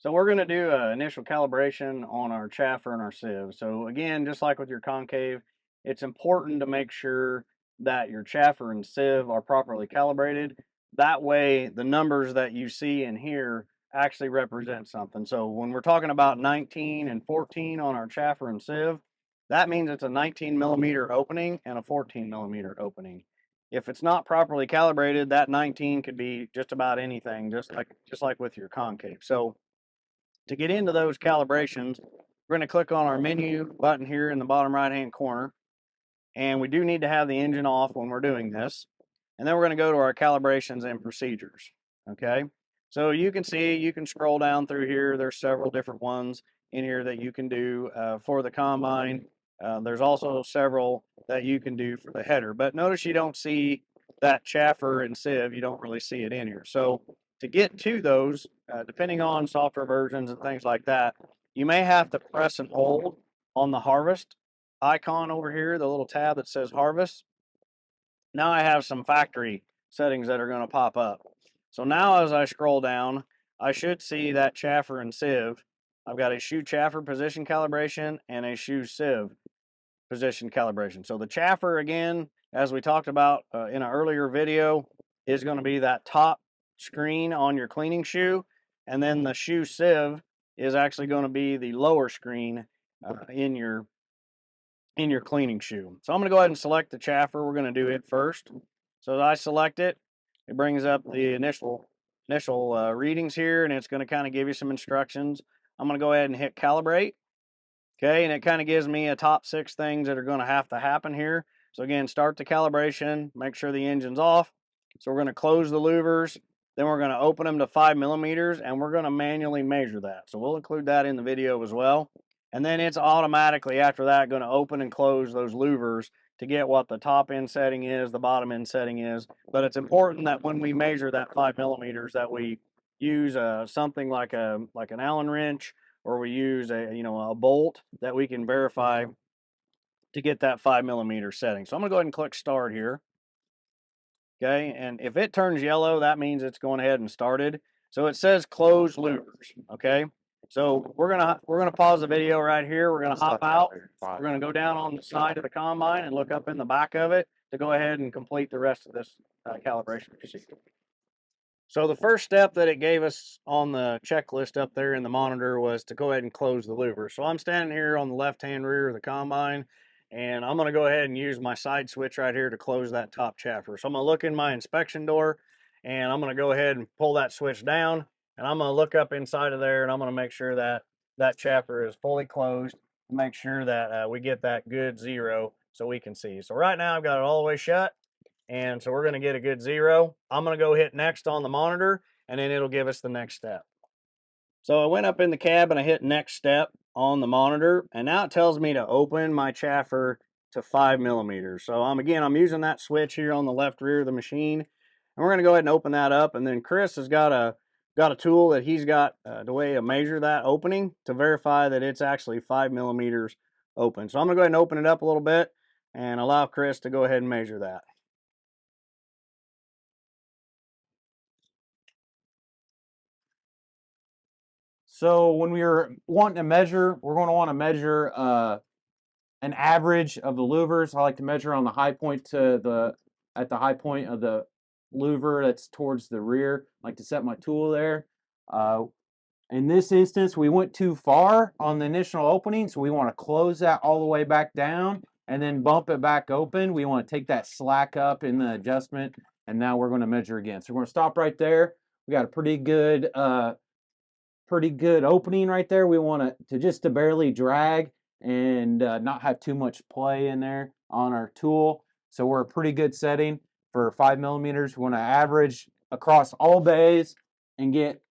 So we're going to do an initial calibration on our chaffer and our sieve. So again, just like with your concave, it's important to make sure that your chaffer and sieve are properly calibrated. That way, the numbers that you see in here actually represent something. So when we're talking about 19 and 14 on our chaffer and sieve, that means it's a 19 millimeter opening and a 14 millimeter opening. If it's not properly calibrated, that 19 could be just about anything, just like with your concave. So to get into those calibrations, we're going to click on our menu button here in the bottom right hand corner. And we do need to have the engine off when we're doing this. And then we're going to go to our calibrations and procedures. Okay. So you can see, you can scroll down through here. There's several different ones in here that you can do for the combine. There's also several that you can do for the header. But notice you don't see that chaffer and sieve. You don't really see it in here. So to get to those, depending on software versions and things like that, you may have to press and hold on the harvest icon over here, the little tab that says harvest. Now I have some factory settings that are going to pop up. So now as I scroll down, I should see that chaffer and sieve. I've got a shoe chaffer position calibration and a shoe sieve position calibration. So the chaffer, again, as we talked about in an earlier video, is going to be that top screen on your cleaning shoe. And then the shoe sieve is actually going to be the lower screen in your cleaning shoe. So I'm going to go ahead and select the chaffer. We're going to do it first. So as I select it, it brings up the initial readings here, and it's going to kind of give you some instructions. I'm going to go ahead and hit calibrate. Okay, and it kind of gives me a top 6 things that are going to happen here. So again, start the calibration, make sure the engine's off. So we're going to close the louvers, then we're going to open them to 5 millimeters, and we're going to manually measure that. So we'll include that in the video as well. And then it's automatically after that going to open and close those louvers to get what the top end setting is, the bottom end setting is. But it's important that when we measure that 5 millimeters that we use something like an Allen wrench, or we use a bolt that we can verify to get that 5 millimeter setting. So I'm going to go ahead and click start here. Okay, and if it turns yellow, that means it's going ahead and started. So it says close louvers. Okay, so we're gonna pause the video right here. We're gonna hop out. We're gonna go down on the side of the combine and look up in the back of it to go ahead and complete the rest of this calibration procedure. So the first step that it gave us on the checklist up there in the monitor was to go ahead and close the louver. So I'm standing here on the left-hand rear of the combine, and I'm going to go ahead and use my side switch right here to close that top chaffer. So I'm going to look in my inspection door, and I'm going to go ahead and pull that switch down, and I'm going to look up inside of there, and I'm going to make sure that that chaffer is fully closed, to make sure that we get that good 0 so we can see. So right now I've got it all the way shut. And so we're going to get a good 0. I'm going to go hit next on the monitor, and then it'll give us the next step. So I went up in the cab and I hit next step on the monitor, and now it tells me to open my chaffer to 5 millimeters. So I'm using that switch here on the left rear of the machine, and we're going to go ahead and open that up. And then Chris has got a tool that he's got the way to measure that opening to verify that it's actually 5 millimeters open. So I'm going to go ahead and open it up a little bit and allow Chris to go ahead and measure that. So when we are wanting to measure, we're going to want to measure an average of the louvers. I like to measure on the high point at the high point of the louver that's towards the rear. I like to set my tool there. In this instance, we went too far on the initial opening, so we want to close that all the way back down and then bump it back open. We want to take that slack up in the adjustment, and now we're going to measure again. So we're going to stop right there. We got a pretty good opening right there. We want it to just to barely drag and not have too much play in there on our tool. So we're a pretty good setting for 5 millimeters. We want to average across all bays and get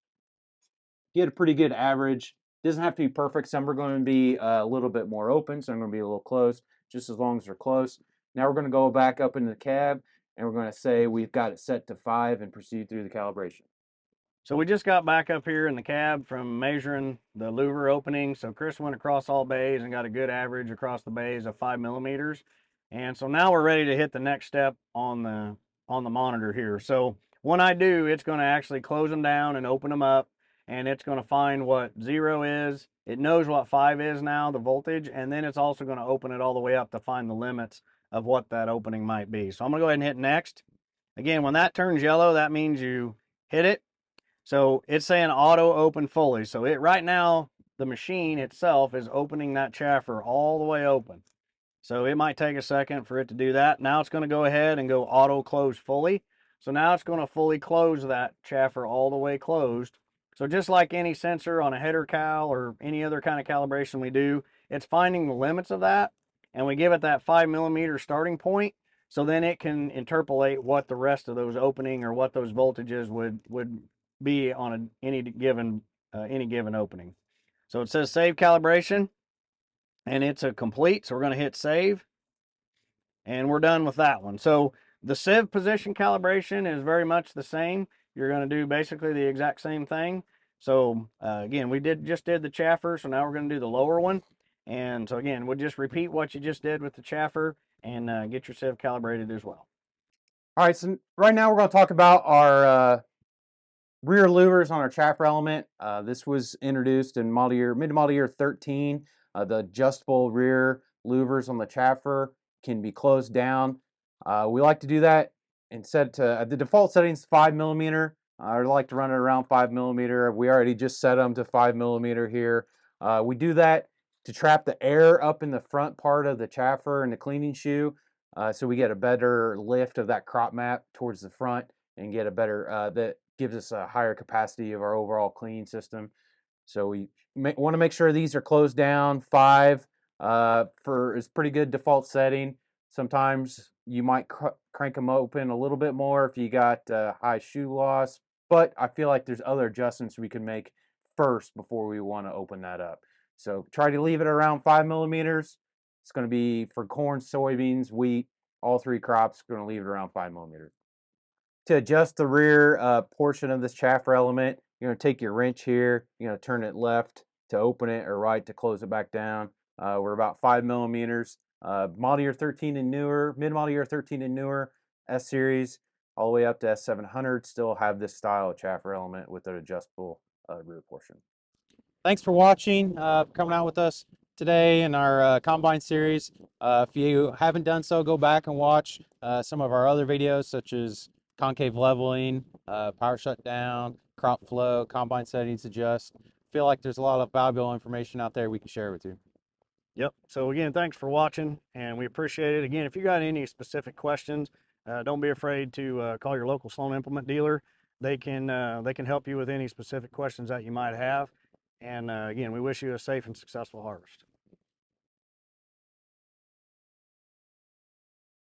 a pretty good average. Doesn't have to be perfect. Some are going to be a little bit more open, some are going to be a little close, just as long as they're close. Now we're going to go back up into the cab, and we're going to say we've got it set to 5 and proceed through the calibration. So we just got back up here in the cab from measuring the louver opening. So Chris went across all bays and got a good average across the bays of 5 millimeters. And so now we're ready to hit the next step on the monitor here. So when I do, it's going to actually close them down and open them up. and it's going to find what 0 is. It knows what 5 is now, the voltage, and then it's also going to open it all the way up to find the limits of what that opening might be. So I'm going to go ahead and hit next. Again, when that turns yellow, that means you hit it. So it's saying auto open fully. So it right now, the machine itself is opening that chaffer all the way open. So it might take a second for it to do that. Now it's going to go ahead and go auto close fully. So now it's going to fully close that chaffer all the way closed. So just like any sensor on a header cal or any other kind of calibration we do, it's finding the limits of that, and we give it that 5mm starting point. So then it can interpolate what the rest of those opening or what those voltages would be on any given opening. So it says save calibration, and it's a complete. So we're going to hit save, and we're done with that one. So the sieve position calibration is very much the same. You're going to do basically the exact same thing. So again, we just did the chaffer, so now we're going to do the lower one. And so again, we'll just repeat what you just did with the chaffer and get your sieve calibrated as well. All right, so right now we're going to talk about our rear louvers on our chaffer element. This was introduced in mid-model year 13. The adjustable rear louvers on the chaffer can be closed down. We like to do that and set to the default settings 5mm. I like to run it around 5mm. We already just set them to 5mm here. We do that to trap the air up in the front part of the chaffer and the cleaning shoe, so we get a better lift of that crop map towards the front and get a better that gives us a higher capacity of our overall cleaning system. So we want to make sure these are closed down. 5 is pretty good default setting. Sometimes you might crank them open a little bit more if you got high shoe loss, but I feel like there's other adjustments we can make first before we want to open that up. So try to leave it around 5mm. It's going to be for corn, soybeans, wheat, all 3 crops. Going to leave it around 5mm. To adjust the rear portion of this chaffer element, you're going to take your wrench here, you're going to turn it left to open it or right to close it back down. We're about 5mm. Model year 13 and newer, mid-model year 13 and newer, S-Series, all the way up to S700 still have this style of chaffer element with an adjustable rear portion. Thanks for watching, coming out with us today in our Combine series. If you haven't done so, go back and watch some of our other videos, such as concave leveling, power shutdown, crop flow, combine settings adjust. Feel like there's a lot of valuable information out there we can share with you. Yep. So again, thanks for watching, and we appreciate it. Again, if you got any specific questions, don't be afraid to call your local Sloan implement dealer. They can help you with any specific questions that you might have. And again, we wish you a safe and successful harvest.